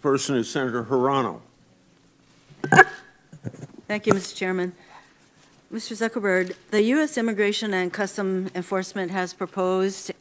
person is Senator Hirono. Thank you, Mr. Chairman. Mr. Zuckerberg, the U.S. Immigration and Customs Enforcement has proposed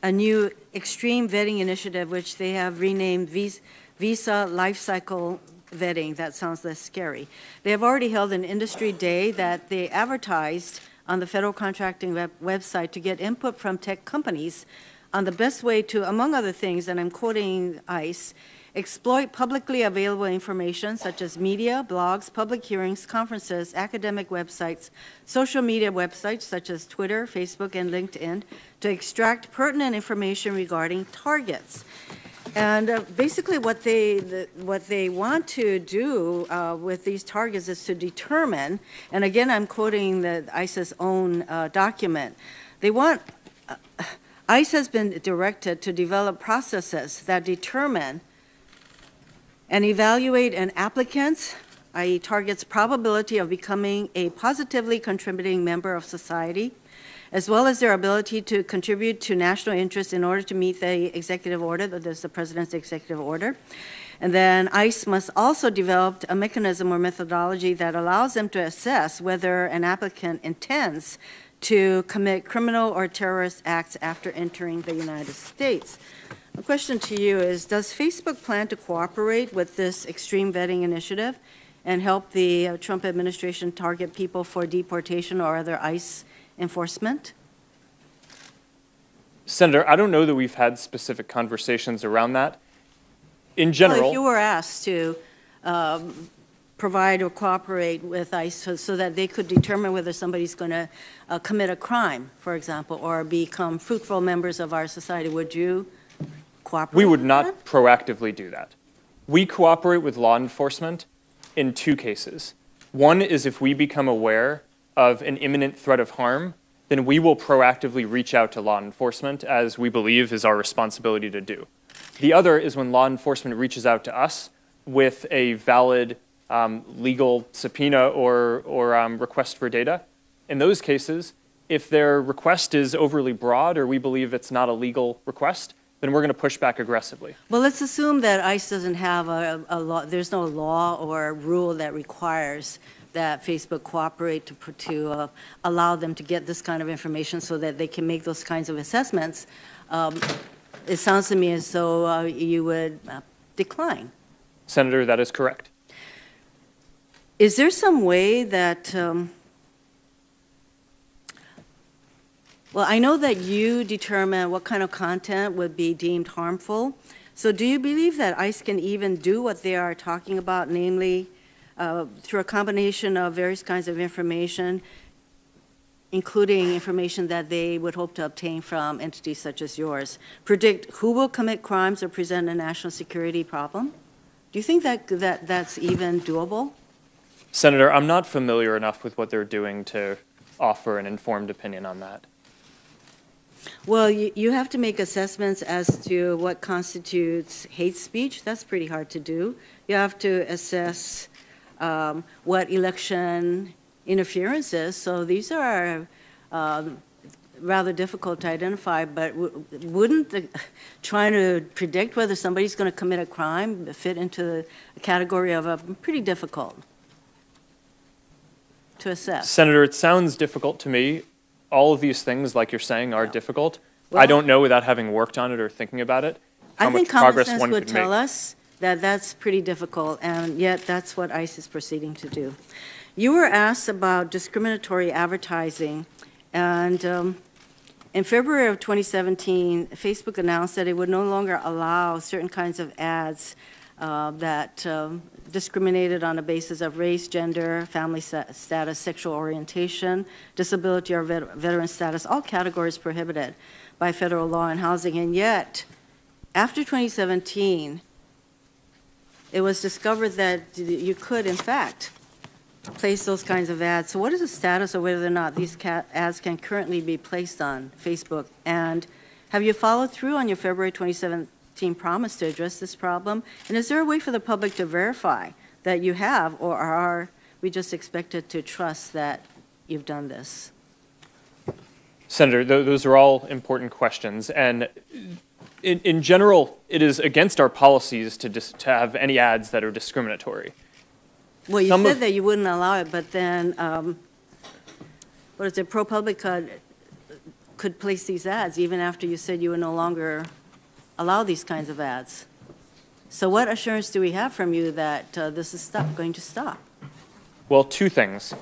a new extreme vetting initiative, which they have renamed Visa Life Cycle Vetting. That sounds less scary. They have already held an industry day that they advertised on the federal contracting website to get input from tech companies on the best way to, among other things, and I'm quoting ICE, exploit publicly available information such as media, blogs, public hearings, conferences, academic websites, social media websites such as Twitter, Facebook, and LinkedIn to extract pertinent information regarding targets. And basically what they want to do with these targets is to determine, and again I'm quoting the ICE's own document, they want, ICE has been directed to develop processes that determine and evaluate an applicant's, i.e. target's probability of becoming a positively contributing member of society, as well as their ability to contribute to national interests in order to meet the executive order, that is the president's executive order. And then ICE must also develop a mechanism or methodology that allows them to assess whether an applicant intends to commit criminal or terrorist acts after entering the United States. The question to you is, does Facebook plan to cooperate with this extreme vetting initiative and help the Trump administration target people for deportation or other ICE enforcement? Senator, I don't know that we've had specific conversations around that. In general, well, if you were asked to provide or cooperate with ICE so that they could determine whether somebody's going to commit a crime, for example, or become fruitful members of our society, would you cooperate? We would not proactively do that. We cooperate with law enforcement in two cases. One is if we become aware of an imminent threat of harm, then we will proactively reach out to law enforcement, as we believe is our responsibility to do. The other is when law enforcement reaches out to us with a valid legal subpoena or request for data. In those cases, if their request is overly broad or we believe it's not a legal request, then we're going to push back aggressively. Well, let's assume that ICE doesn't have a law, there's no law or rule that requires that Facebook cooperate to allow them to get this kind of information so that they can make those kinds of assessments. It sounds to me as though you would decline. Senator, that is correct. Is there some way that, well, I know that you determine what kind of content would be deemed harmful. So do you believe that ICE can even do what they are talking about, namely through a combination of various kinds of information, including information that they would hope to obtain from entities such as yours, predict who will commit crimes or present a national security problem? Do you think that that's even doable? Senator, I'm not familiar enough with what they're doing to offer an informed opinion on that. Well, you have to make assessments as to what constitutes hate speech. That's pretty hard to do. You have to assess what election interference is. So these are rather difficult to identify, but wouldn't trying to predict whether somebody's going to commit a crime fit into the category of pretty difficult to assess? Senator, it sounds difficult to me. All of these things, like you're saying, are difficult. Well, I don't know, without having worked on it or thinking about it, how much progress one could make. I think common sense would tell us that that's pretty difficult, and yet that's what ICE is proceeding to do. You were asked about discriminatory advertising, and in February of 2017, Facebook announced that it would no longer allow certain kinds of ads that discriminated on the basis of race, gender, family status, sexual orientation, disability, or veteran status, all categories prohibited by federal law and housing. And yet, after 2017, it was discovered that you could, in fact, place those kinds of ads. So what is the status of whether or not these ads can currently be placed on Facebook? And have you followed through on your February 2017 promise to address this problem? And is there a way for the public to verify that you have, or are we just expected to trust that you've done this? Senator, those are all important questions. And In general, it is against our policies to have any ads that are discriminatory. Well, you said that you wouldn't allow it, but then, what is it, ProPublica could place these ads even after you said you would no longer allow these kinds of ads. So what assurance do we have from you that this is going to stop? Well, two things.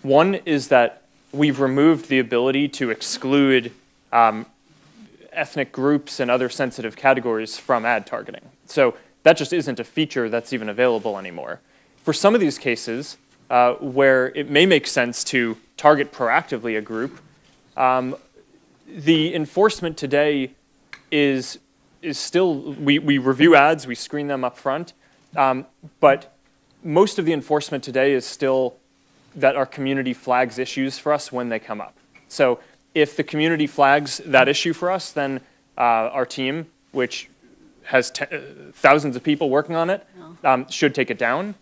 One is that we've removed the ability to exclude ethnic groups and other sensitive categories from ad targeting. So that just isn't a feature that's even available anymore. For some of these cases where it may make sense to target proactively a group, the enforcement today is still, we review ads, we screen them up front, but most of the enforcement today is still that our community flags issues for us when they come up. So if the community flags that issue for us, then our team, which has thousands of people working on it, should take it down.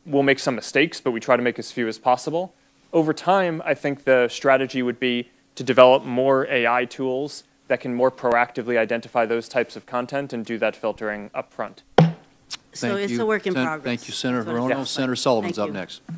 We'll make some mistakes, but we try to make as few as possible. Over time, I think the strategy would be to develop more AI tools that can more proactively identify those types of content and do that filtering up front. So it's a work in progress. Thank you, Senator Hirono. Senator Sullivan's up next.